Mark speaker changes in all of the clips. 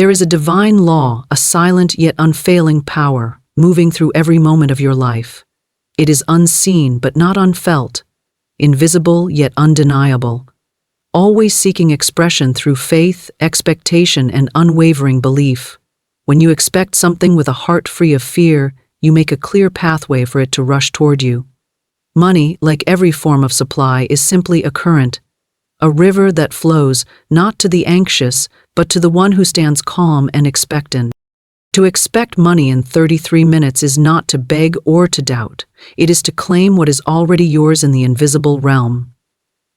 Speaker 1: There is a divine law, a silent yet unfailing power, moving through every moment of your life. It is unseen but not unfelt, invisible yet undeniable, always seeking expression through faith, expectation, and unwavering belief. When you expect something with a heart free of fear, you make a clear pathway for it to rush toward you. Money, like every form of supply, is simply a current, a river that flows not to the anxious, but to the one who stands calm and expectant. To expect money in 33 minutes is not to beg or to doubt. It is to claim what is already yours in the invisible realm.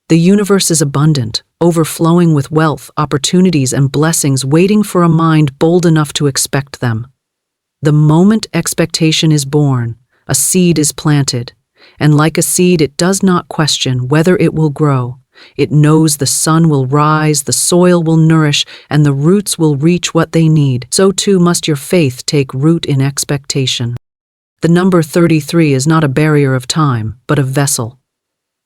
Speaker 1: The universe is abundant, overflowing with wealth, opportunities, and blessings waiting for a mind bold enough to expect them. The moment expectation is born, a seed is planted, and like a seed, it does not question whether it will grow. It knows the sun will rise, the soil will nourish, and the roots will reach what they need. So too must your faith take root in expectation. The number 33 is not a barrier of time, but a vessel.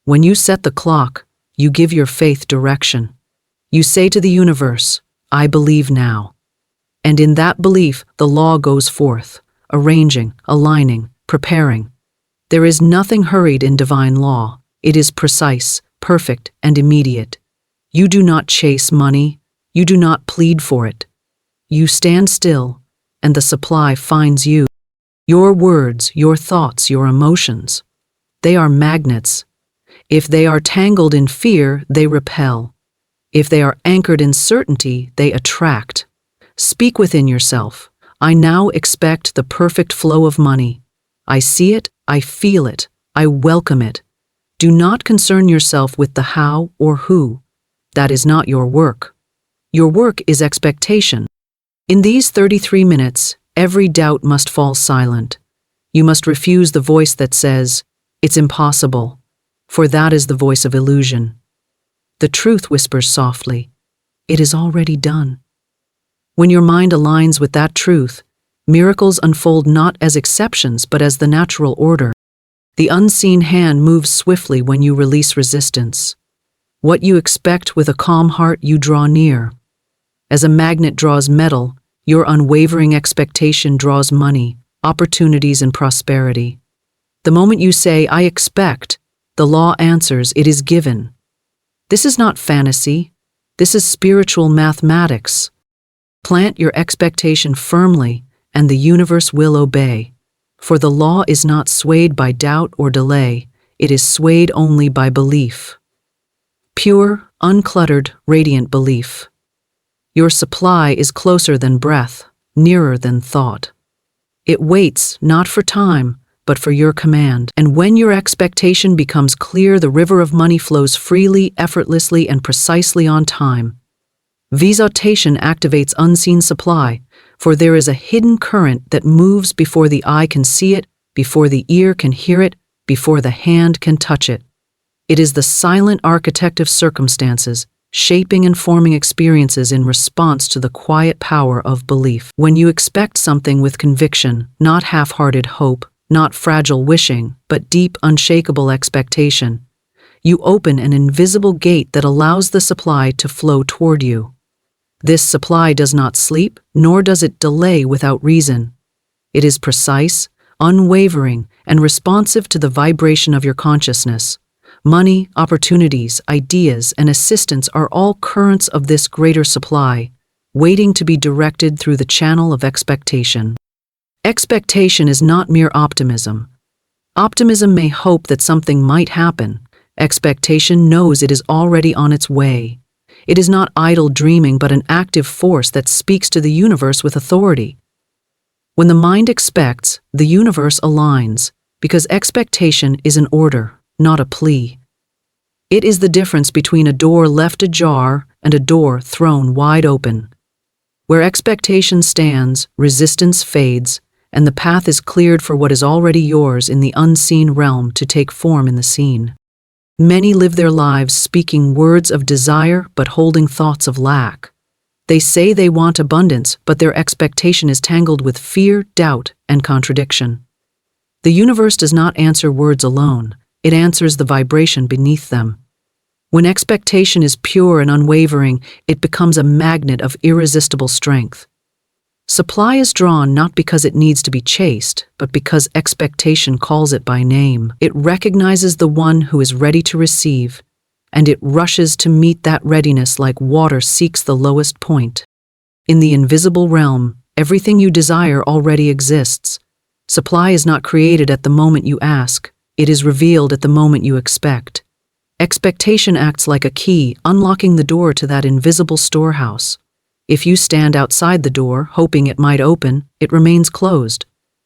Speaker 1: When you set the clock, you give your faith direction. You say to the universe, "I believe now." And in that belief, the law goes forth, arranging, aligning, preparing. There is nothing hurried in divine law. It is precise, perfect, and immediate. You do not chase money. You do not plead for it. You stand still, and the supply finds you. Your words, your thoughts, your emotions, they are magnets. If they are tangled in fear, they repel. If they are anchored in certainty, they attract. Speak within yourself. I now expect the perfect flow of money. I see it, I feel it, I welcome it. Do not concern yourself with the how or who. That is not your work. Your work is expectation. In these 33 minutes, every doubt must fall silent. You must refuse the voice that says, "It's impossible," for that is the voice of illusion. The truth whispers softly, "It is already done." When your mind aligns with that truth, miracles unfold not as exceptions but as the natural order. The unseen hand moves swiftly when you release resistance. What you expect with a calm heart, you draw near. As a magnet draws metal, your unwavering expectation draws money, opportunities, and prosperity. The moment you say, "I expect," the law answers, "It is given." This is not fantasy. This is spiritual mathematics. Plant your expectation firmly, and the universe will obey. For the law is not swayed by doubt or delay, it is swayed only by belief. Pure, uncluttered, radiant belief. Your supply is closer than breath, nearer than thought. It waits not for time, but for your command. And when your expectation becomes clear, the river of money flows freely, effortlessly, and precisely on time. Visualization activates unseen supply, for there is a hidden current that moves before the eye can see it, before the ear can hear it, before the hand can touch it. It is the silent architect of circumstances, shaping and forming experiences in response to the quiet power of belief. When you expect something with conviction, not half-hearted hope, not fragile wishing, but deep, unshakable expectation, you open an invisible gate that allows the supply to flow toward you. This supply does not sleep, nor does it delay without reason. It is precise, unwavering, and responsive to the vibration of your consciousness. Money, opportunities, ideas, and assistance are all currents of this greater supply, waiting to be directed through the channel of expectation. Expectation is not mere optimism. Optimism may hope that something might happen. Expectation knows it is already on its way. It is not idle dreaming but an active force that speaks to the universe with authority. When the mind expects, the universe aligns, because expectation is an order, not a plea. It is the difference between a door left ajar and a door thrown wide open. Where expectation stands, resistance fades, and the path is cleared for what is already yours in the unseen realm to take form in the seen. Many live their lives speaking words of desire but holding thoughts of lack. They say they want abundance, but their expectation is tangled with fear, doubt, and contradiction. The universe does not answer words alone, it answers the vibration beneath them. When expectation is pure and unwavering, it becomes a magnet of irresistible strength. Supply is drawn not because it needs to be chased, but because expectation calls it by name. It recognizes the one who is ready to receive, and it rushes to meet that readiness like water seeks the lowest point. In the invisible realm, everything you desire already exists. Supply is not created at the moment you ask, it is revealed at the moment you expect. Expectation acts like a key, unlocking the door to that invisible storehouse. If you stand outside the door, hoping it might open, it remains closed.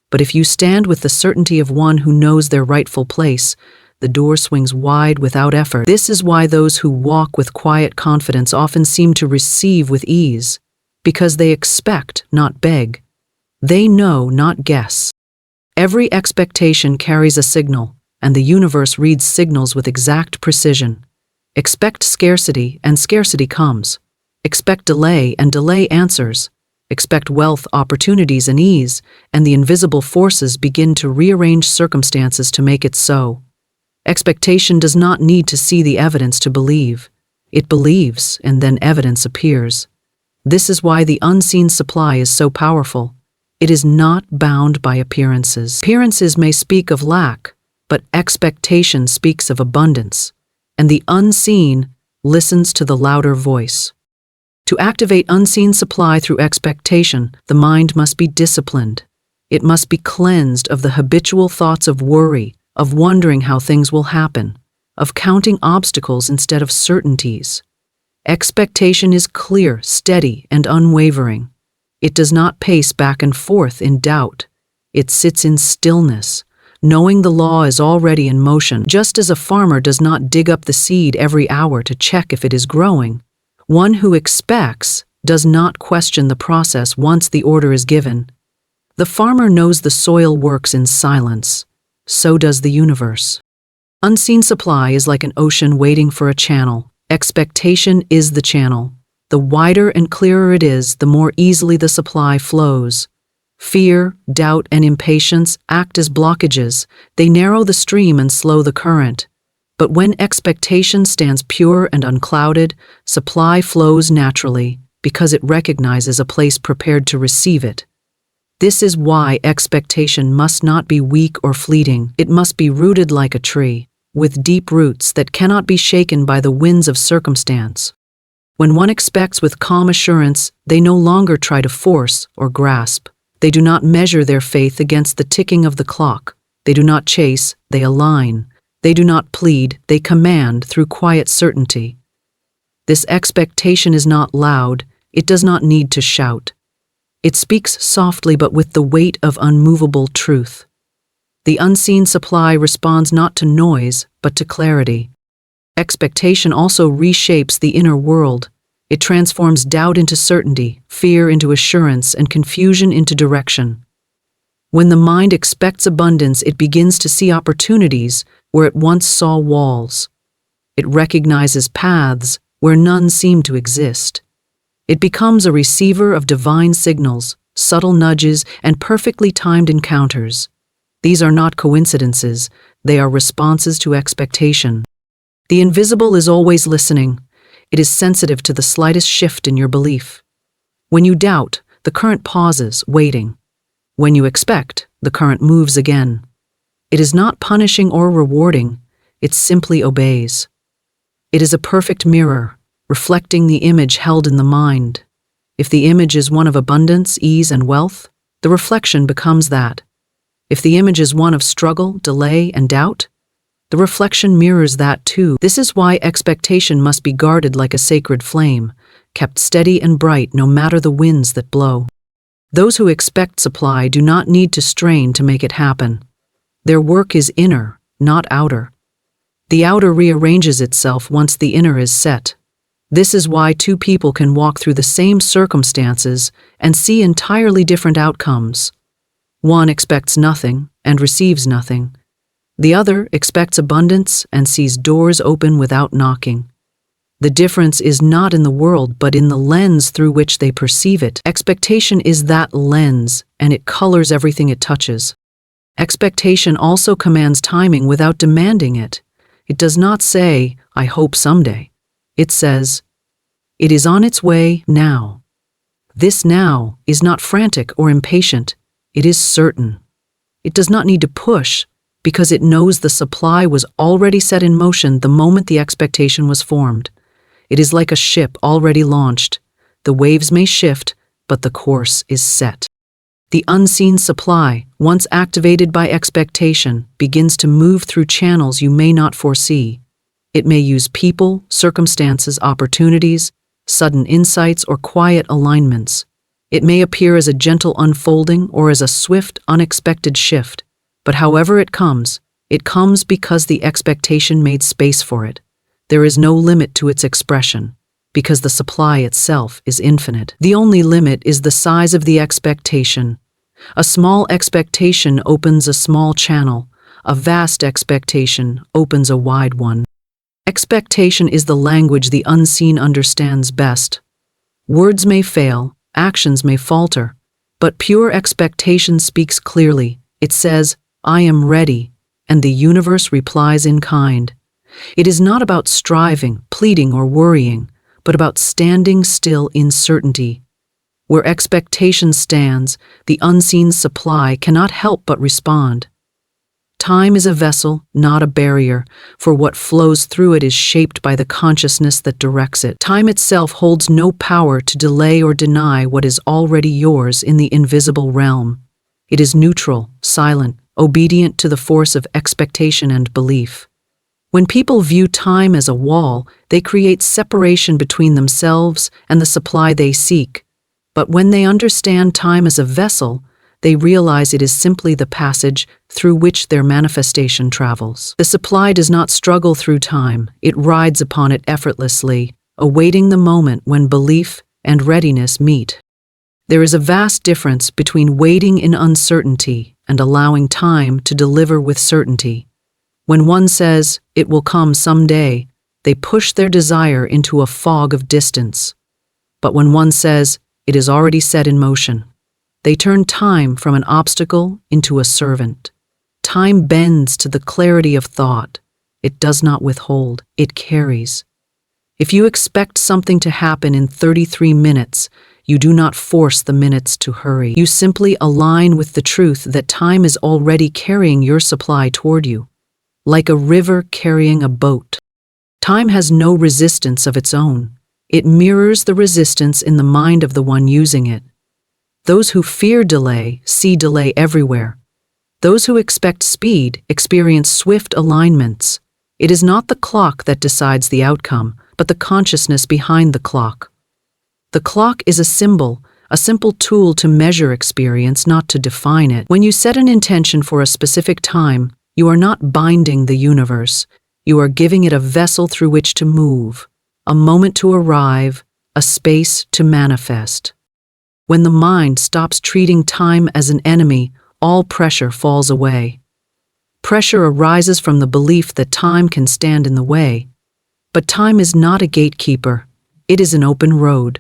Speaker 1: But if you stand with the certainty of one who knows their rightful place, the door swings wide without effort. This is why those who walk with quiet confidence often seem to receive with ease, because they expect, not beg. They know, not guess. Every expectation carries a signal, and the universe reads signals with exact precision. Expect scarcity, and scarcity comes. Expect delay, and delay answers. Expect wealth, opportunities, and ease, and the invisible forces begin to rearrange circumstances to make it so. Expectation does not need to see the evidence to believe. It believes, and then evidence appears. This is why the unseen supply is so powerful. It is not bound by appearances. Appearances may speak of lack, but expectation speaks of abundance, and the unseen listens to the louder voice. To activate unseen supply through expectation, the mind must be disciplined. It must be cleansed of the habitual thoughts of worry, of wondering how things will happen, of counting obstacles instead of certainties. Expectation is clear, steady, and unwavering. It does not pace back and forth in doubt. It sits in stillness, knowing the law is already in motion. Just as a farmer does not dig up the seed every hour to check if it is growing, one who expects does not question the process once the order is given. The farmer knows the soil works in silence. So does the universe. Unseen supply is like an ocean waiting for a channel. Expectation is the channel. The wider and clearer it is, the more easily the supply flows. Fear, doubt, and impatience act as blockages. They narrow the stream and slow the current. But when expectation stands pure and unclouded, supply flows naturally because it recognizes a place prepared to receive it. This is why expectation must not be weak or fleeting. It must be rooted like a tree, with deep roots that cannot be shaken by the winds of circumstance. When one expects with calm assurance, they no longer try to force or grasp. They do not measure their faith against the ticking of the clock. They do not chase, they align. They do not plead, they command through quiet certainty. This expectation is not loud, it does not need to shout. It speaks softly but with the weight of unmovable truth. The unseen supply responds not to noise, but to clarity. Expectation also reshapes the inner world. It transforms doubt into certainty, fear into assurance, and confusion into direction. When the mind expects abundance, it begins to see opportunities where it once saw walls. It recognizes paths where none seemed to exist. It becomes a receiver of divine signals, subtle nudges, and perfectly timed encounters. These are not coincidences, they are responses to expectation. The invisible is always listening. It is sensitive to the slightest shift in your belief. When you doubt, the current pauses, waiting. When you expect, the current moves again. It is not punishing or rewarding, it simply obeys. It is a perfect mirror, reflecting the image held in the mind. If the image is one of abundance, ease, and wealth, the reflection becomes that. If the image is one of struggle, delay, and doubt, the reflection mirrors that too. This is why expectation must be guarded like a sacred flame, kept steady and bright no matter the winds that blow. Those who expect supply do not need to strain to make it happen. Their work is inner, not outer. The outer rearranges itself once the inner is set. This is why two people can walk through the same circumstances and see entirely different outcomes. One expects nothing and receives nothing. The other expects abundance and sees doors open without knocking. The difference is not in the world, but in the lens through which they perceive it. Expectation is that lens, and it colors everything it touches. Expectation also commands timing without demanding it. It does not say, "I hope someday." It says, "It is on its way now." This now is not frantic or impatient, it is certain. It does not need to push, because it knows the supply was already set in motion the moment the expectation was formed. It is like a ship already launched. The waves may shift, but the course is set. The unseen supply, once activated by expectation, begins to move through channels you may not foresee. It may use people, circumstances, opportunities, sudden insights, or quiet alignments. It may appear as a gentle unfolding or as a swift, unexpected shift. But however it comes because the expectation made space for it. There is no limit to its expression, because the supply itself is infinite. The only limit is the size of the expectation. A small expectation opens a small channel. A vast expectation opens a wide one. Expectation is the language the unseen understands best. Words may fail, actions may falter, but pure expectation speaks clearly. It says, "I am ready," and the universe replies in kind. It is not about striving, pleading, or worrying, but about standing still in certainty. Where expectation stands, the unseen supply cannot help but respond. Time is a vessel, not a barrier, for what flows through it is shaped by the consciousness that directs it. Time itself holds no power to delay or deny what is already yours in the invisible realm. It is neutral, silent, obedient to the force of expectation and belief. When people view time as a wall, they create separation between themselves and the supply they seek. But when they understand time as a vessel, they realize it is simply the passage through which their manifestation travels. The supply does not struggle through time, it rides upon it effortlessly, awaiting the moment when belief and readiness meet. There is a vast difference between waiting in uncertainty and allowing time to deliver with certainty. When one says, "It will come someday," they push their desire into a fog of distance. But when one says, "It is already set in motion," they turn time from an obstacle into a servant. Time bends to the clarity of thought. It does not withhold, it carries. If you expect something to happen in 33 minutes, you do not force the minutes to hurry. You simply align with the truth that time is already carrying your supply toward you, like a river carrying a boat. Time has no resistance of its own. It mirrors the resistance in the mind of the one using it. Those who fear delay see delay everywhere. Those who expect speed experience swift alignments. It is not the clock that decides the outcome, but the consciousness behind the clock. The clock is a symbol, a simple tool to measure experience, not to define it. When you set an intention for a specific time, you are not binding the universe. You are giving it a vessel through which to move, a moment to arrive, a space to manifest. When the mind stops treating time as an enemy, all pressure falls away. Pressure arises from the belief that time can stand in the way. But time is not a gatekeeper. It is an open road.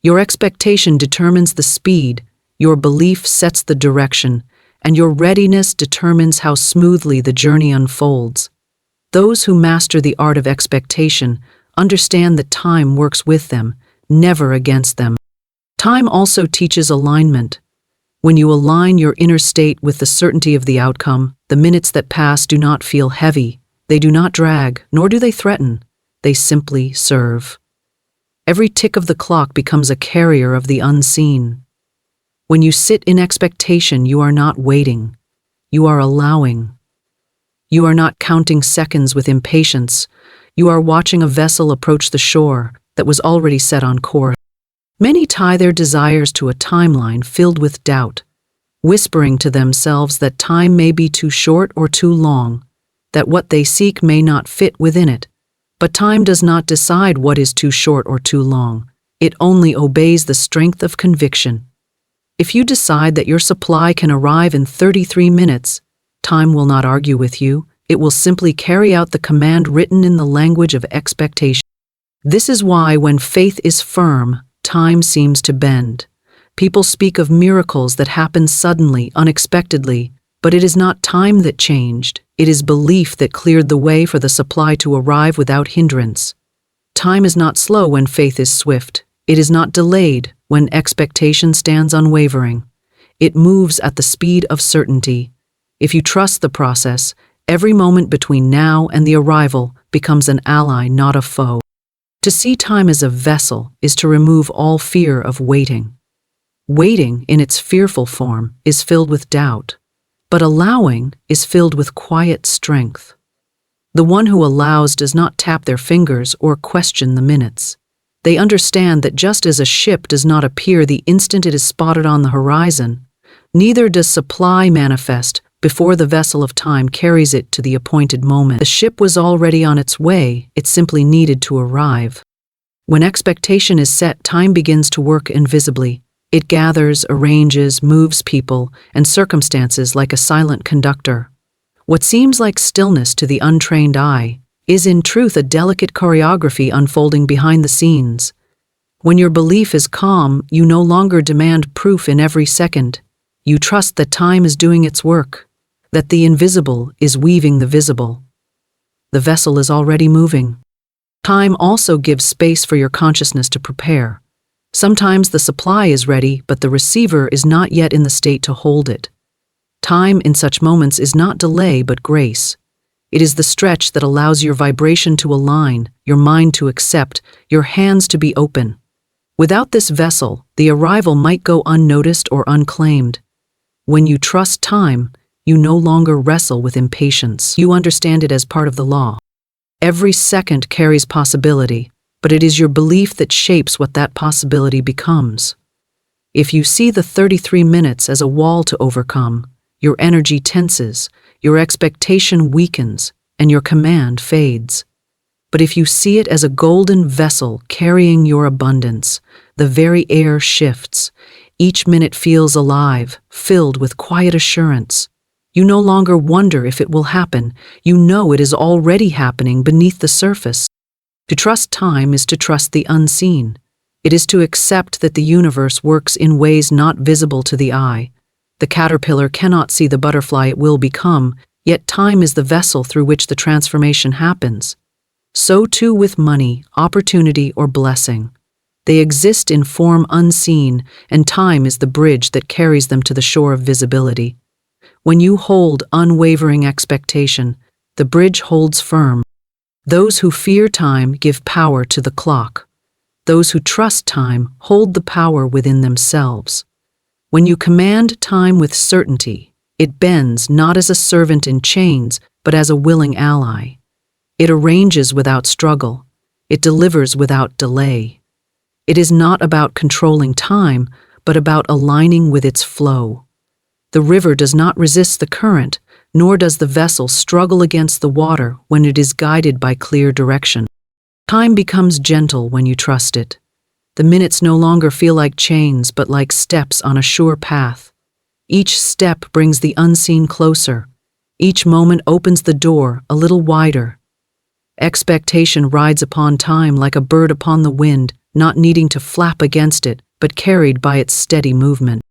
Speaker 1: Your expectation determines the speed, your belief sets the direction, and your readiness determines how smoothly the journey unfolds. Those who master the art of expectation understand that time works with them, never against them. Time also teaches alignment. When you align your inner state with the certainty of the outcome, the minutes that pass do not feel heavy, they do not drag, nor do they threaten. They simply serve. Every tick of the clock becomes a carrier of the unseen. When you sit in expectation, you are not waiting. You are allowing. You are not counting seconds with impatience. You are watching a vessel approach the shore that was already set on course. Many tie their desires to a timeline filled with doubt, whispering to themselves that time may be too short or too long, that what they seek may not fit within it. But time does not decide what is too short or too long. It only obeys the strength of conviction. If you decide that your supply can arrive in 33 minutes, time will not argue with you. It will simply carry out the command written in the language of expectation. This is why when faith is firm, time seems to bend. People speak of miracles that happen suddenly, unexpectedly, But it is not time that changed, it is belief that cleared the way for the supply to arrive without hindrance. Time is not slow when faith is swift. It is not delayed when expectation stands unwavering. It moves at the speed of certainty. If you trust the process, every moment between now and the arrival becomes an ally, not a foe. To see time as a vessel is to remove all fear of waiting. Waiting, in its fearful form, is filled with doubt, but allowing is filled with quiet strength. The one who allows does not tap their fingers or question the minutes. They understand that just as a ship does not appear the instant it is spotted on the horizon, neither does supply manifest before the vessel of time carries it to the appointed moment. The ship was already on its way, it simply needed to arrive. When expectation is set, time begins to work invisibly. It gathers, arranges, moves people and circumstances like a silent conductor. What seems like stillness to the untrained eye is in truth a delicate choreography unfolding behind the scenes. When your belief is calm, you no longer demand proof in every second. You trust that time is doing its work, that the invisible is weaving the visible. The vessel is already moving. Time also gives space for your consciousness to prepare. Sometimes the supply is ready, but the receiver is not yet in the state to hold it. Time in such moments is not delay but grace. It is the stretch that allows your vibration to align, your mind to accept, your hands to be open. Without this vessel, the arrival might go unnoticed or unclaimed. When you trust time, you no longer wrestle with impatience. You understand it as part of the law. Every second carries possibility, but it is your belief that shapes what that possibility becomes. If you see the 33 minutes as a wall to overcome, your energy tenses, your expectation weakens, and your command fades. But if you see it as a golden vessel carrying your abundance, the very air shifts. Each minute feels alive, filled with quiet assurance. You no longer wonder if it will happen. You know it is already happening beneath the surface. To trust time is to trust the unseen. It is to accept that the universe works in ways not visible to the eye. The caterpillar cannot see the butterfly it will become, yet time is the vessel through which the transformation happens. So too with money, opportunity, or blessing. They exist in form unseen, and time is the bridge that carries them to the shore of visibility. When you hold unwavering expectation, the bridge holds firm. Those who fear time give power to the clock. Those who trust time hold the power within themselves. When you command time with certainty, it bends not as a servant in chains, but as a willing ally. It arranges without struggle. It delivers without delay. It is not about controlling time, but about aligning with its flow. The river does not resist the current, nor does the vessel struggle against the water when it is guided by clear direction. Time becomes gentle when you trust it. The minutes no longer feel like chains, but like steps on a sure path. Each step brings the unseen closer. Each moment opens the door a little wider. Expectation rides upon time like a bird upon the wind, not needing to flap against it, but carried by its steady movement.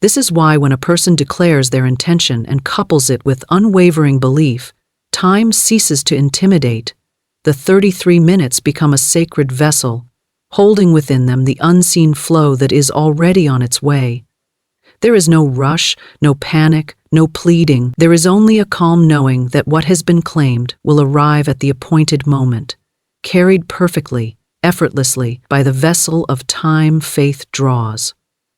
Speaker 1: This is why when a person declares their intention and couples it with unwavering belief, time ceases to intimidate. The 33 minutes become a sacred vessel, holding within them the unseen flow that is already on its way. There is no rush, no panic, no pleading. There is only a calm knowing that what has been claimed will arrive at the appointed moment, carried perfectly, effortlessly by the vessel of time. Faith draws.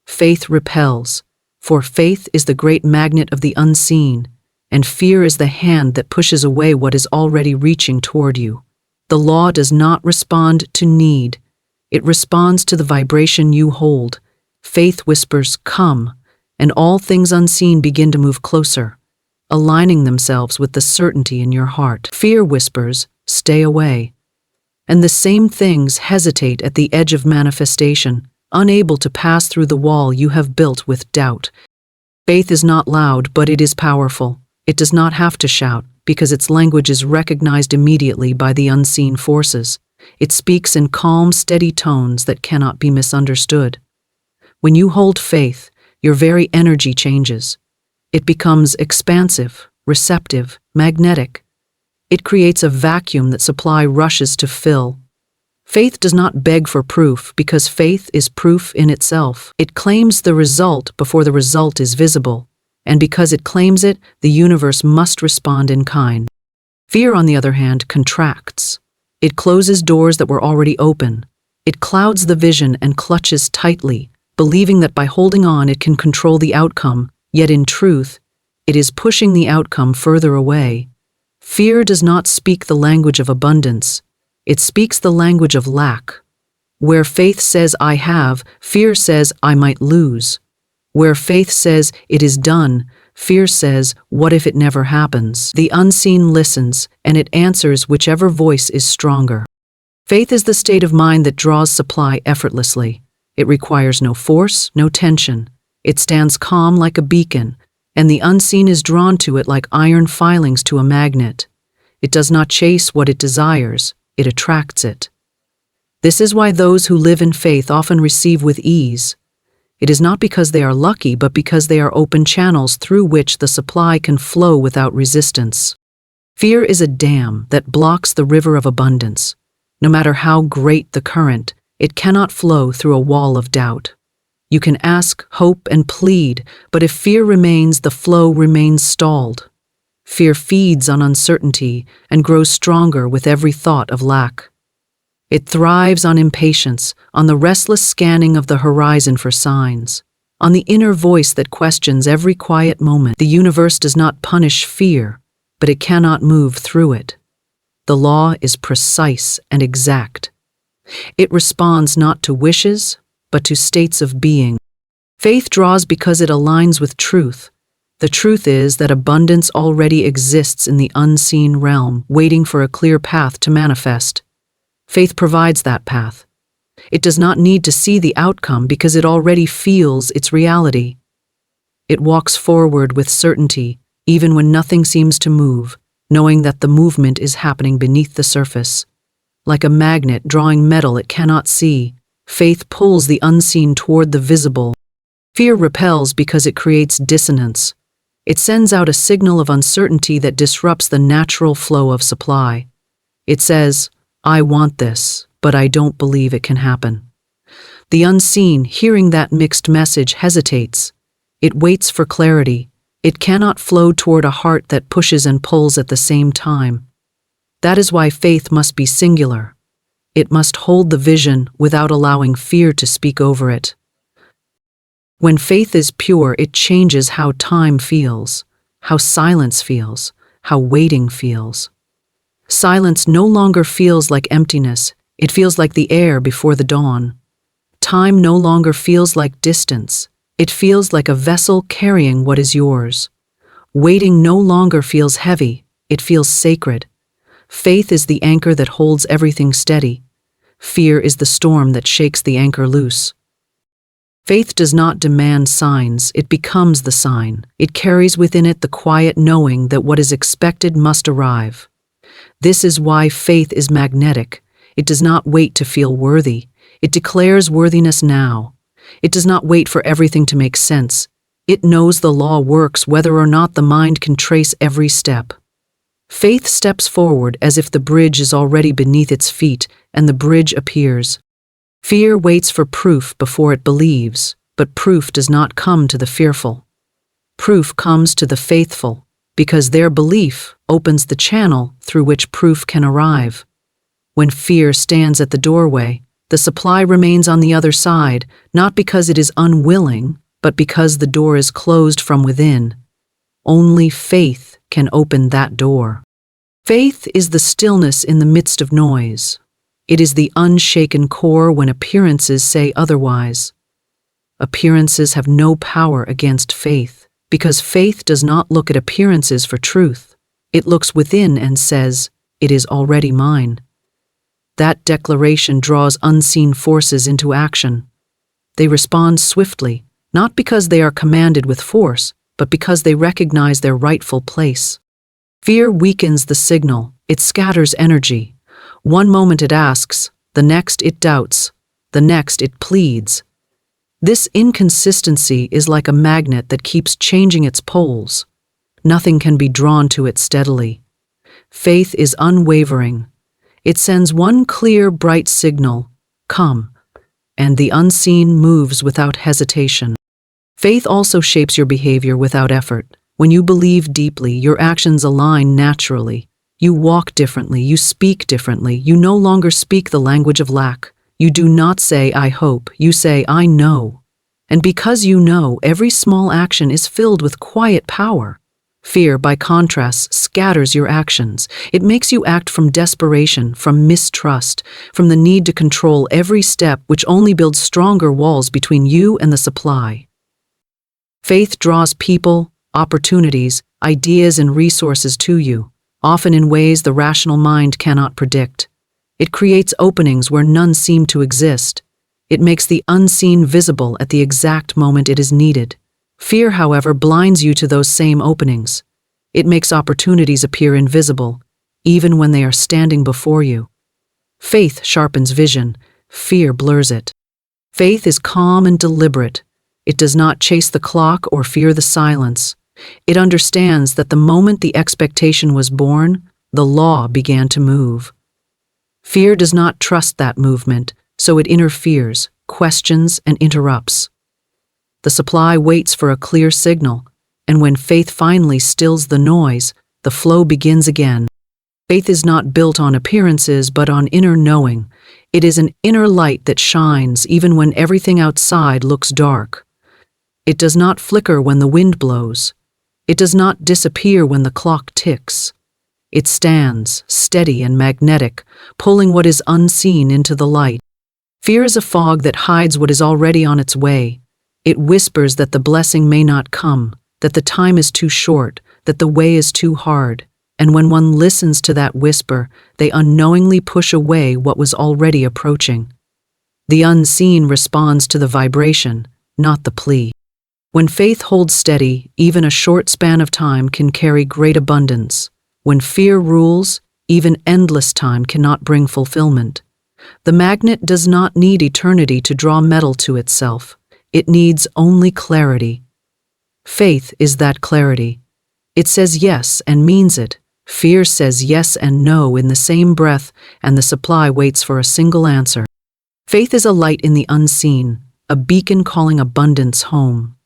Speaker 1: Faith repels, for faith is the great magnet of the unseen, and fear is the hand that pushes away what is already reaching toward you. The law does not respond to need. It responds to the vibration you hold. Faith whispers, "Come," and all things unseen begin to move closer, aligning themselves with the certainty in your heart. Fear whispers, "Stay away." And the same things hesitate at the edge of manifestation, unable to pass through the wall you have built with doubt. Faith is not loud, but it is powerful. It does not have to shout, because its language is recognized immediately by the unseen forces. It speaks in calm, steady tones that cannot be misunderstood. When you hold faith, your very energy changes. It becomes expansive, receptive, magnetic. It creates a vacuum that supply rushes to fill. Faith does not beg for proof because faith is proof in itself. It claims the result before the result is visible, and because it claims it, the universe must respond in kind. Fear, on the other hand, contracts. It closes doors that were already open. It clouds the vision and clutches tightly, believing that by holding on it can control the outcome, yet in truth, it is pushing the outcome further away. Fear does not speak the language of abundance. It speaks the language of lack. Where faith says I have, fear says I might lose. Where faith says it is done, fear says what if it never happens? The unseen listens, and it answers whichever voice is stronger. Faith is the state of mind that draws supply effortlessly. It requires no force, no tension. It stands calm like a beacon, and the unseen is drawn to it like iron filings to a magnet. It does not chase what it desires, it attracts it. This is why those who live in faith often receive with ease. It is not because they are lucky, but because they are open channels through which the supply can flow without resistance. Fear is a dam that blocks the river of abundance. No matter how great the current, it cannot flow through a wall of doubt. You can ask, hope, and plead, but if fear remains, the flow remains stalled. Fear feeds on uncertainty and grows stronger with every thought of lack. It thrives on impatience, on the restless scanning of the horizon for signs, on the inner voice that questions every quiet moment. The universe does not punish fear, but it cannot move through it. The law is precise and exact. It responds not to wishes, but to states of being. Faith draws because it aligns with truth. The truth is that abundance already exists in the unseen realm, waiting for a clear path to manifest. Faith provides that path. It does not need to see the outcome because it already feels its reality. It walks forward with certainty, even when nothing seems to move, knowing that the movement is happening beneath the surface. Like a magnet drawing metal it cannot see, faith pulls the unseen toward the visible. Fear repels because it creates dissonance. It sends out a signal of uncertainty that disrupts the natural flow of supply. It says, I want this, but I don't believe it can happen. The unseen, hearing that mixed message, hesitates. It waits for clarity. It cannot flow toward a heart that pushes and pulls at the same time. That is why faith must be singular. It must hold the vision without allowing fear to speak over it. When faith is pure, it changes how time feels, how silence feels, how waiting feels. Silence no longer feels like emptiness, it feels like the air before the dawn. Time no longer feels like distance, it feels like a vessel carrying what is yours. Waiting no longer feels heavy, it feels sacred. Faith is the anchor that holds everything steady. Fear is the storm that shakes the anchor loose. Faith does not demand signs, it becomes the sign. It carries within it the quiet knowing that what is expected must arrive. This is why faith is magnetic. It does not wait to feel worthy. It declares worthiness now. It does not wait for everything to make sense. It knows the law works whether or not the mind can trace every step. Faith steps forward as if the bridge is already beneath its feet, and the bridge appears. Fear waits for proof before it believes, but proof does not come to the fearful. Proof comes to the faithful, because their belief opens the channel through which proof can arrive. When fear stands at the doorway, the supply remains on the other side, not because it is unwilling, but because the door is closed from within. Only faith can open that door. Faith is the stillness in the midst of noise. It is the unshaken core when appearances say otherwise. Appearances have no power against faith, because faith does not look at appearances for truth. It looks within and says, "It is already mine." That declaration draws unseen forces into action. They respond swiftly, not because they are commanded with force, but because they recognize their rightful place. Fear weakens the signal, it scatters energy. One moment it asks, the next it doubts, the next it pleads. This inconsistency is like a magnet that keeps changing its poles. Nothing can be drawn to it steadily. Faith is unwavering. It sends one clear, bright signal, come, and the unseen moves without hesitation. Faith also shapes your behavior without effort. When you believe deeply, your actions align naturally. You walk differently, you speak differently, you no longer speak the language of lack. You do not say, I hope, you say, I know. And because you know, every small action is filled with quiet power. Fear, by contrast, scatters your actions. It makes you act from desperation, from mistrust, from the need to control every step, which only builds stronger walls between you and the supply. Faith draws people, opportunities, ideas, and resources to you, often in ways the rational mind cannot predict. It creates openings where none seem to exist. It makes the unseen visible at the exact moment it is needed. Fear, however, blinds you to those same openings. It makes opportunities appear invisible, even when they are standing before you. Faith sharpens vision. Fear blurs it. Faith is calm and deliberate. It does not chase the clock or fear the silence. It understands that the moment the expectation was born, the law began to move. Fear does not trust that movement, so it interferes, questions, and interrupts. The supply waits for a clear signal, and when faith finally stills the noise, the flow begins again. Faith is not built on appearances but on inner knowing. It is an inner light that shines even when everything outside looks dark. It does not flicker when the wind blows. It does not disappear when the clock ticks. It stands, steady and magnetic, pulling what is unseen into the light. Fear is a fog that hides what is already on its way. It whispers that the blessing may not come, that the time is too short, that the way is too hard. And when one listens to that whisper, they unknowingly push away what was already approaching. The unseen responds to the vibration, not the plea. When faith holds steady, even a short span of time can carry great abundance. When fear rules, even endless time cannot bring fulfillment. The magnet does not need eternity to draw metal to itself. It needs only clarity. Faith is that clarity. It says yes and means it. Fear says yes and no in the same breath, and the supply waits for a single answer. Faith is a light in the unseen, a beacon calling abundance home.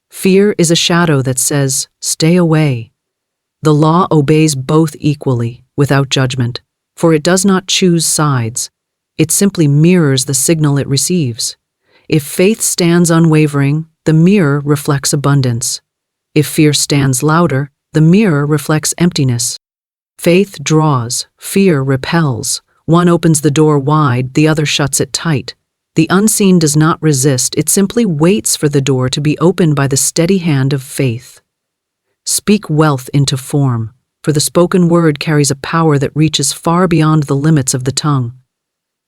Speaker 1: Fear is a shadow that says, stay away. The law obeys both equally, without judgment, for it does not choose sides. It simply mirrors the signal it receives. If faith stands unwavering, the mirror reflects abundance. If fear stands louder, the mirror reflects emptiness. Faith draws, fear repels. One opens the door wide, the other shuts it tight. The unseen does not resist, it simply waits for the door to be opened by the steady hand of faith. Speak wealth into form, for the spoken word carries a power that reaches far beyond the limits of the tongue.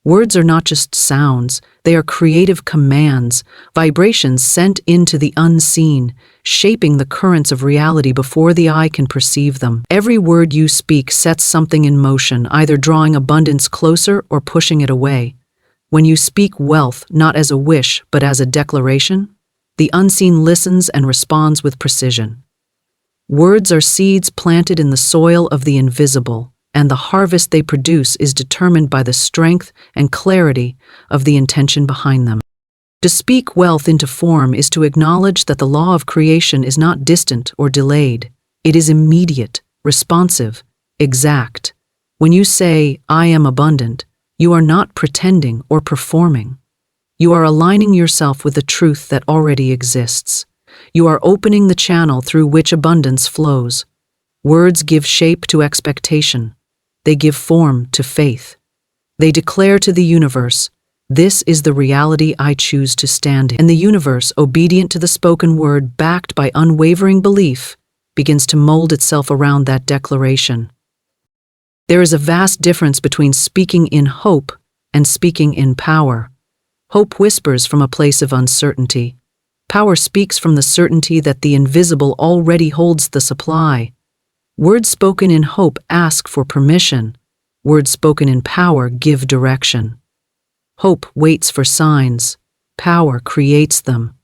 Speaker 1: Words are not just sounds, they are creative commands, vibrations sent into the unseen, shaping the currents of reality before the eye can perceive them. Every word you speak sets something in motion, either drawing abundance closer or pushing it away. When you speak wealth not as a wish but as a declaration, the unseen listens and responds with precision. Words are seeds planted in the soil of the invisible, and the harvest they produce is determined by the strength and clarity of the intention behind them. To speak wealth into form is to acknowledge that the law of creation is not distant or delayed. It is immediate, responsive, exact. When you say, I am abundant, you are not pretending or performing. You are aligning yourself with the truth that already exists. You are opening the channel through which abundance flows. Words give shape to expectation. They give form to faith. They declare to the universe, this is the reality I choose to stand in. And the universe, obedient to the spoken word, backed by unwavering belief, begins to mold itself around that declaration. There is a vast difference between speaking in hope and speaking in power. Hope whispers from a place of uncertainty. Power speaks from the certainty that the invisible already holds the supply. Words spoken in hope ask for permission. Words spoken in power give direction. Hope waits for signs. Power creates them.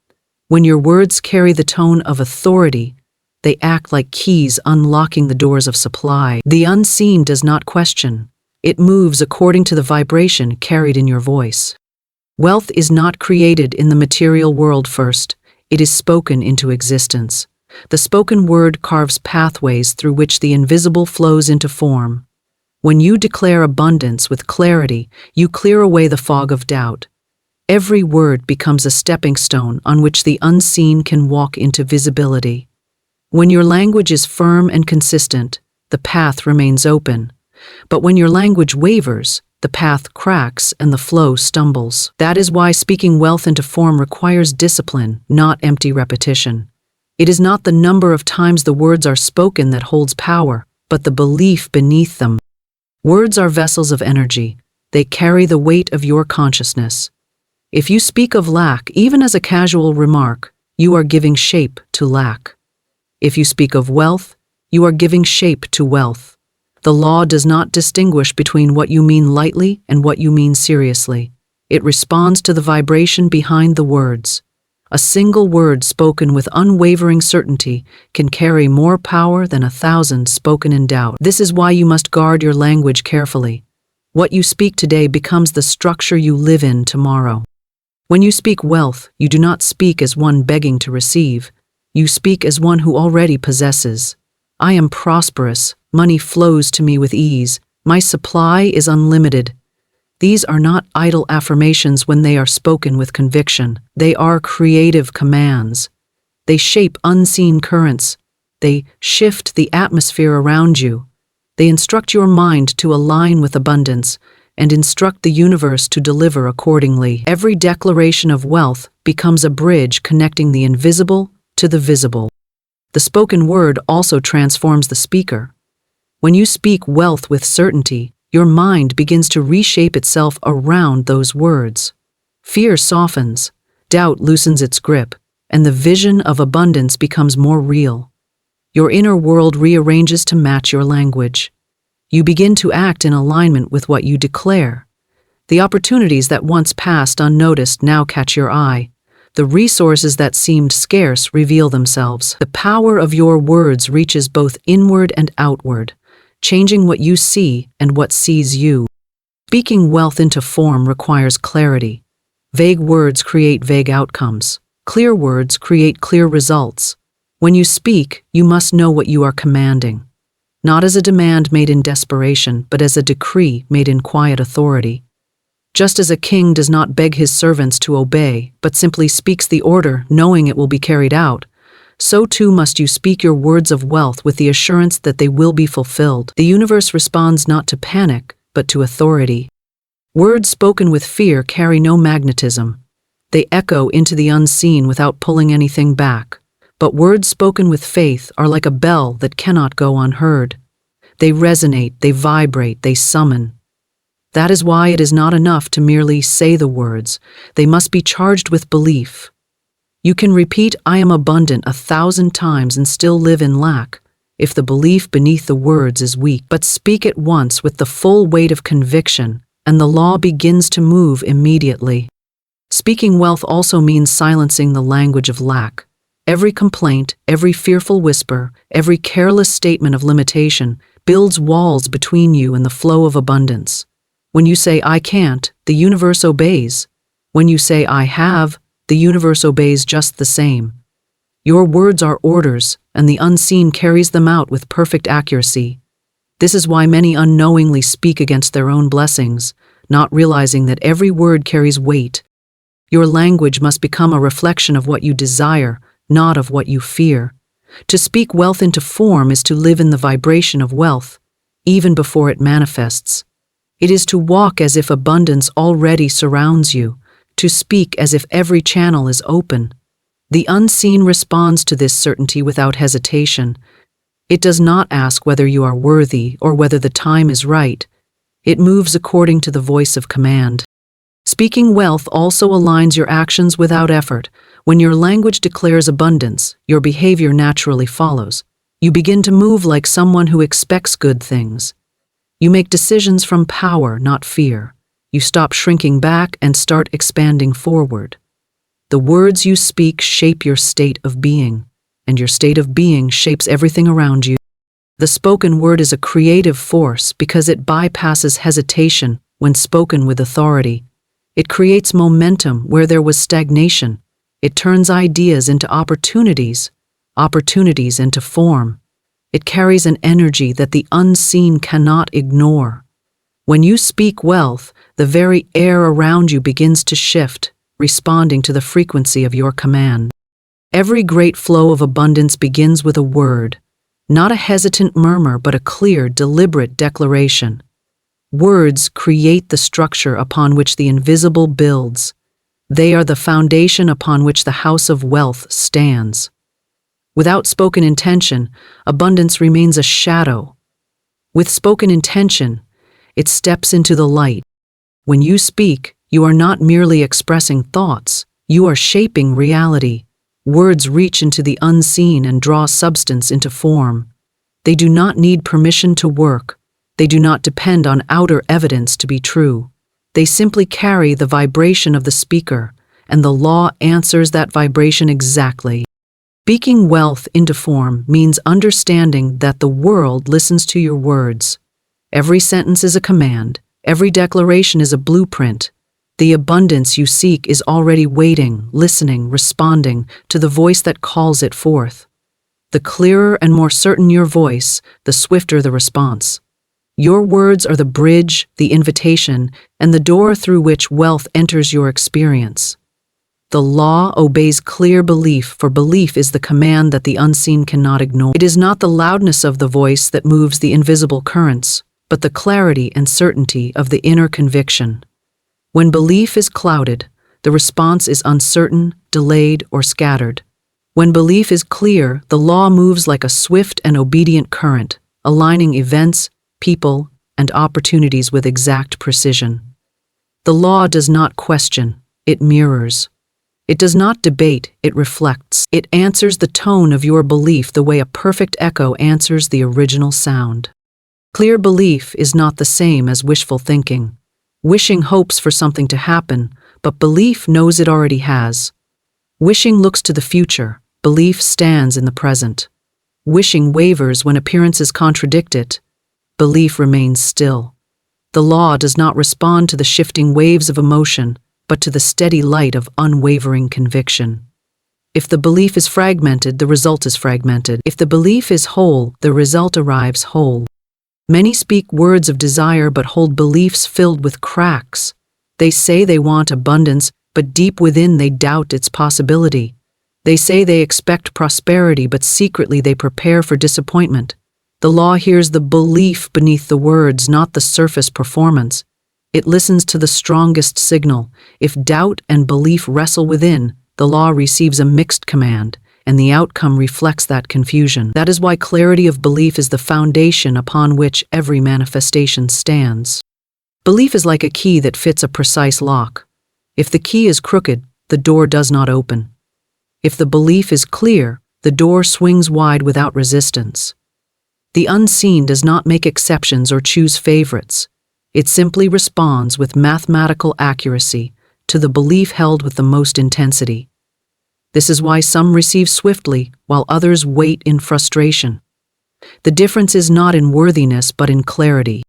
Speaker 1: When your words carry the tone of authority, they act like keys unlocking the doors of supply. The unseen does not question. It moves according to the vibration carried in your voice. Wealth is not created in the material world first. It is spoken into existence. The spoken word carves pathways through which the invisible flows into form. When you declare abundance with clarity, you clear away the fog of doubt. Every word becomes a stepping stone on which the unseen can walk into visibility. When your language is firm and consistent, the path remains open. But when your language wavers, the path cracks and the flow stumbles. That is why speaking wealth into form requires discipline, not empty repetition. It is not the number of times the words are spoken that holds power, but the belief beneath them. Words are vessels of energy. They carry the weight of your consciousness. If you speak of lack, even as a casual remark, you are giving shape to lack. If you speak of wealth, you are giving shape to wealth. The law does not distinguish between what you mean lightly and what you mean seriously. It responds to the vibration behind the words. A single word spoken with unwavering certainty can carry more power than 1,000 spoken in doubt. This is why you must guard your language carefully. What you speak today becomes the structure you live in tomorrow. When you speak wealth, you do not speak as one begging to receive. You speak as one who already possesses. I am prosperous. Money flows to me with ease. My supply is unlimited. These are not idle affirmations when they are spoken with conviction. They are creative commands. They shape unseen currents. They shift the atmosphere around you. They instruct your mind to align with abundance and instruct the universe to deliver accordingly. Every declaration of wealth becomes a bridge connecting the invisible to the visible. The spoken word also transforms the speaker. When you speak wealth with certainty, your mind begins to reshape itself around those words. Fear softens, doubt loosens its grip, and the vision of abundance becomes more real. Your inner world rearranges to match your language. You begin to act in alignment with what you declare. The opportunities that once passed unnoticed now catch your eye. The resources that seemed scarce reveal themselves. The power of your words reaches both inward and outward, changing what you see and what sees you. Speaking wealth into form requires clarity. Vague words create vague outcomes. Clear words create clear results. When you speak, you must know what you are commanding. Not as a demand made in desperation, but as a decree made in quiet authority. Just as a king does not beg his servants to obey, but simply speaks the order, knowing it will be carried out, so too must you speak your words of wealth with the assurance that they will be fulfilled. The universe responds not to panic, but to authority. Words spoken with fear carry no magnetism. They echo into the unseen without pulling anything back. But words spoken with faith are like a bell that cannot go unheard. They resonate, they vibrate, they summon. That is why it is not enough to merely say the words. They must be charged with belief. You can repeat "I am abundant" 1,000 times and still live in lack, if the belief beneath the words is weak. But speak it once with the full weight of conviction, and the law begins to move immediately. Speaking wealth also means silencing the language of lack. Every complaint, every fearful whisper, every careless statement of limitation builds walls between you and the flow of abundance. When you say "I can't," the universe obeys. When you say "I have," the universe obeys just the same. Your words are orders, and the unseen carries them out with perfect accuracy. This is why many unknowingly speak against their own blessings, not realizing that every word carries weight. Your language must become a reflection of what you desire, not of what you fear. To speak wealth into form is to live in the vibration of wealth, even before it manifests. It is to walk as if abundance already surrounds you, to speak as if every channel is open. The unseen responds to this certainty without hesitation. It does not ask whether you are worthy or whether the time is right. It moves according to the voice of command. Speaking wealth also aligns your actions without effort. When your language declares abundance, your behavior naturally follows. You begin to move like someone who expects good things. You make decisions from power, not fear. You stop shrinking back and start expanding forward. The words you speak shape your state of being, and your state of being shapes everything around you. The spoken word is a creative force because it bypasses hesitation when spoken with authority. It creates momentum where there was stagnation. It turns ideas into opportunities, opportunities into form. It carries an energy that the unseen cannot ignore. When you speak wealth, the very air around you begins to shift, responding to the frequency of your command. Every great flow of abundance begins with a word, not a hesitant murmur but a clear, deliberate declaration. Words create the structure upon which the invisible builds. They are the foundation upon which the house of wealth stands. Without spoken intention, abundance remains a shadow. With spoken intention, it steps into the light. When you speak, you are not merely expressing thoughts, you are shaping reality. Words reach into the unseen and draw substance into form. They do not need permission to work. They do not depend on outer evidence to be true. They simply carry the vibration of the speaker, and the law answers that vibration exactly. Speaking wealth into form means understanding that the world listens to your words. Every sentence is a command. Every declaration is a blueprint. The abundance you seek is already waiting, listening, responding to the voice that calls it forth. The clearer and more certain your voice, the swifter the response. Your words are the bridge, the invitation, and the door through which wealth enters your experience. The law obeys clear belief, for belief is the command that the unseen cannot ignore. It is not the loudness of the voice that moves the invisible currents, but the clarity and certainty of the inner conviction. When belief is clouded, the response is uncertain, delayed, or scattered. When belief is clear, the law moves like a swift and obedient current, aligning events, people, and opportunities with exact precision. The law does not question, it mirrors. It does not debate, it reflects. It answers the tone of your belief the way a perfect echo answers the original sound. Clear belief is not the same as wishful thinking. Wishing hopes for something to happen, but belief knows it already has. Wishing looks to the future, belief stands in the present. Wishing wavers when appearances contradict it, belief remains still. The law does not respond to the shifting waves of emotion, but to the steady light of unwavering conviction. If the belief is fragmented, the result is fragmented. If the belief is whole, the result arrives whole. Many speak words of desire but hold beliefs filled with cracks. They say they want abundance, but deep within they doubt its possibility. They say they expect prosperity, but secretly they prepare for disappointment. The law hears the belief beneath the words, not the surface performance. It listens to the strongest signal. If doubt and belief wrestle within, the law receives a mixed command, and the outcome reflects that confusion. That is why clarity of belief is the foundation upon which every manifestation stands. Belief is like a key that fits a precise lock. If the key is crooked, the door does not open. If the belief is clear, the door swings wide without resistance. The unseen does not make exceptions or choose favorites. It simply responds with mathematical accuracy to the belief held with the most intensity. This is why some receive swiftly, while others wait in frustration. The difference is not in worthiness but in clarity.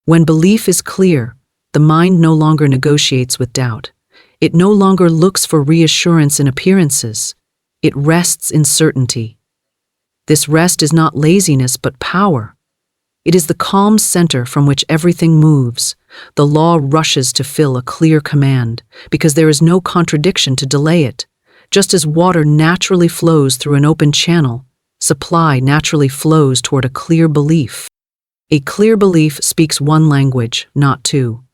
Speaker 1: When belief is clear, the mind no longer negotiates with doubt. It no longer looks for reassurance in appearances. It rests in certainty. This rest is not laziness but power. It is the calm center from which everything moves. The law rushes to fill a clear command, because there is no contradiction to delay it. Just as water naturally flows through an open channel, supply naturally flows toward a clear belief. A clear belief speaks one language, not two.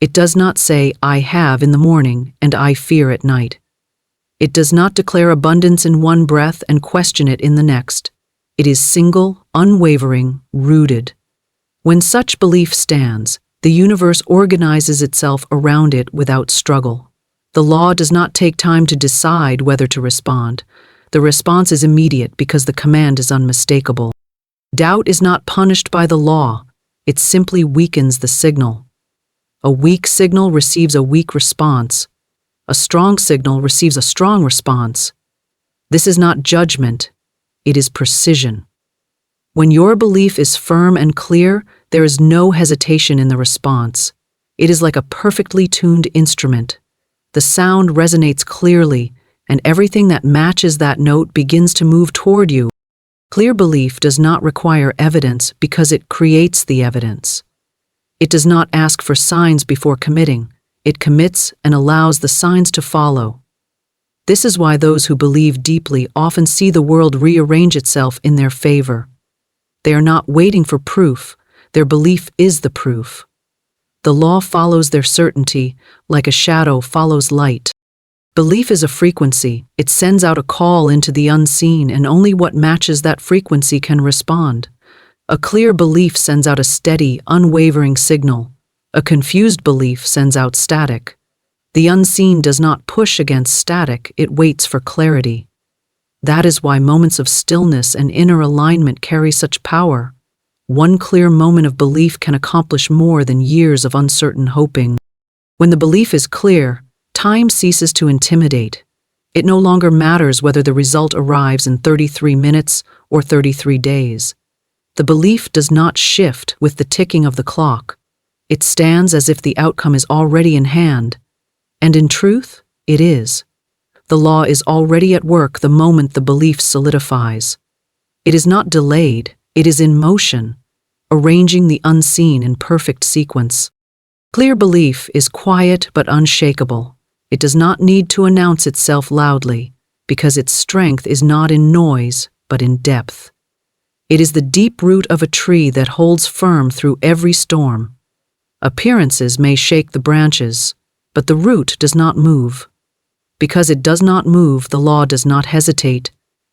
Speaker 1: It does not say, "I have" in the morning and "I fear" at night. It does not declare abundance in one breath and question it in the next. It is single, unwavering, rooted. When such belief stands, the universe organizes itself around it without struggle. The law does not take time to decide whether to respond. The response is immediate because the command is unmistakable. Doubt is not punished by the law. It simply weakens the signal. A weak signal receives a weak response. A strong signal receives a strong response. This is not judgment, it is precision. When your belief is firm and clear, there is no hesitation in the response. It is like a perfectly tuned instrument. The sound resonates clearly, and everything that matches that note begins to move toward you. Clear belief does not require evidence because it creates the evidence. It does not ask for signs before committing. It commits and allows the signs to follow. This is why those who believe deeply often see the world rearrange itself in their favor. They are not waiting for proof. Their belief is the proof. The law follows their certainty, like a shadow follows light. Belief is a frequency. It sends out a call into the unseen, and only what matches that frequency can respond. A clear belief sends out a steady, unwavering signal. A confused belief sends out static. The unseen does not push against static, it waits for clarity. That is why moments of stillness and inner alignment carry such power. One clear moment of belief can accomplish more than years of uncertain hoping. When the belief is clear, time ceases to intimidate. It no longer matters whether the result arrives in 33 minutes or 33 days. The belief does not shift with the ticking of the clock. It stands as if the outcome is already in hand. And in truth, it is. The law is already at work the moment the belief solidifies. It is not delayed, it is in motion, arranging the unseen in perfect sequence. Clear belief is quiet but unshakable. It does not need to announce itself loudly, because its strength is not in noise, but in depth. It is the deep root of a tree that holds firm through every storm. Appearances may shake the branches, but the root does not move. Because it does not move, the law does not hesitate.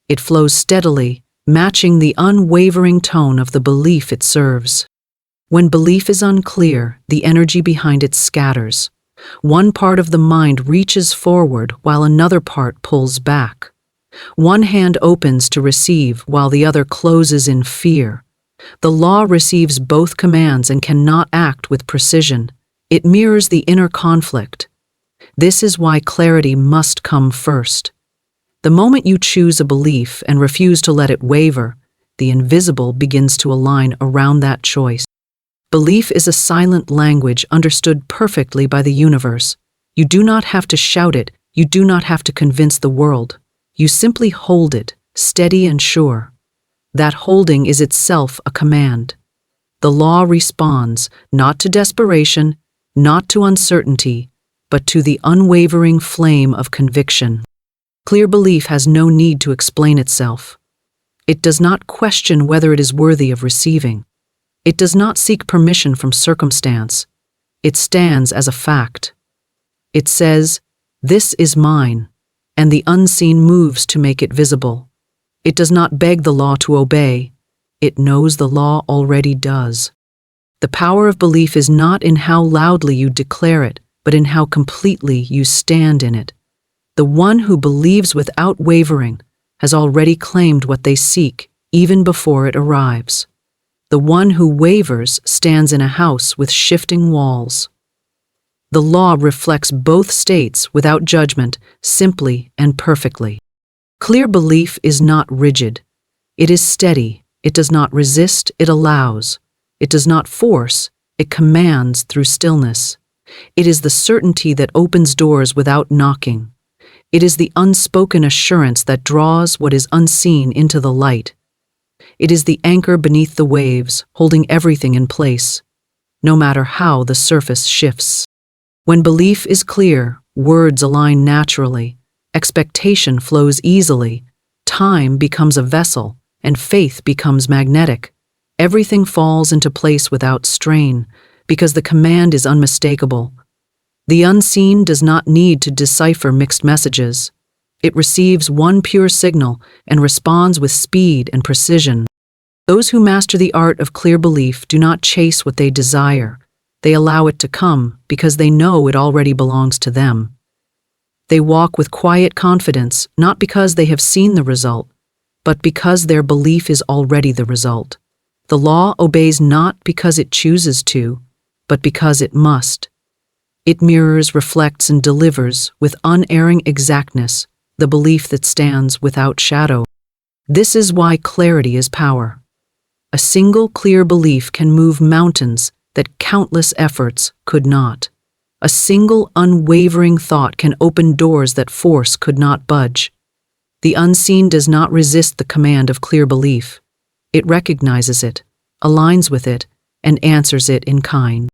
Speaker 1: It flows steadily, matching the unwavering tone of the belief it serves. When belief is unclear, the energy behind it scatters. One part of the mind reaches forward while another part pulls back. One hand opens to receive while the other closes in fear. The law receives both commands and cannot act with precision. It mirrors the inner conflict. This is why clarity must come first. The moment you choose a belief and refuse to let it waver, the invisible begins to align around that choice. Belief is a silent language understood perfectly by the universe. You do not have to shout it, you do not have to convince the world. You simply hold it, steady and sure. That holding is itself a command. The law responds, not to desperation, not to uncertainty, but to the unwavering flame of conviction. Clear belief has no need to explain itself. It does not question whether it is worthy of receiving. It does not seek permission from circumstance. It stands as a fact. It says, "This is mine," and the unseen moves to make it visible. It does not beg the law to obey. It knows the law already does. The power of belief is not in how loudly you declare it, but in how completely you stand in it. The one who believes without wavering has already claimed what they seek, even before it arrives. The one who wavers stands in a house with shifting walls. The law reflects both states without judgment, simply and perfectly. Clear belief is not rigid. It is steady. It does not resist, it allows. It does not force, it commands through stillness. It is the certainty that opens doors without knocking. It is the unspoken assurance that draws what is unseen into the light. It is the anchor beneath the waves, holding everything in place, no matter how the surface shifts. When belief is clear, words align naturally, expectation flows easily, time becomes a vessel, and faith becomes magnetic. Everything falls into place without strain, because the command is unmistakable. The unseen does not need to decipher mixed messages. It receives one pure signal and responds with speed and precision. Those who master the art of clear belief do not chase what they desire. They allow it to come because they know it already belongs to them. They walk with quiet confidence, not because they have seen the result, but because their belief is already the result. The law obeys not because it chooses to, but because it must. It mirrors, reflects, and delivers with unerring exactness the belief that stands without shadow. This is why clarity is power. A single clear belief can move mountains that countless efforts could not. A single unwavering thought can open doors that force could not budge. The unseen does not resist the command of clear belief. It recognizes it, aligns with it, and answers it in kind.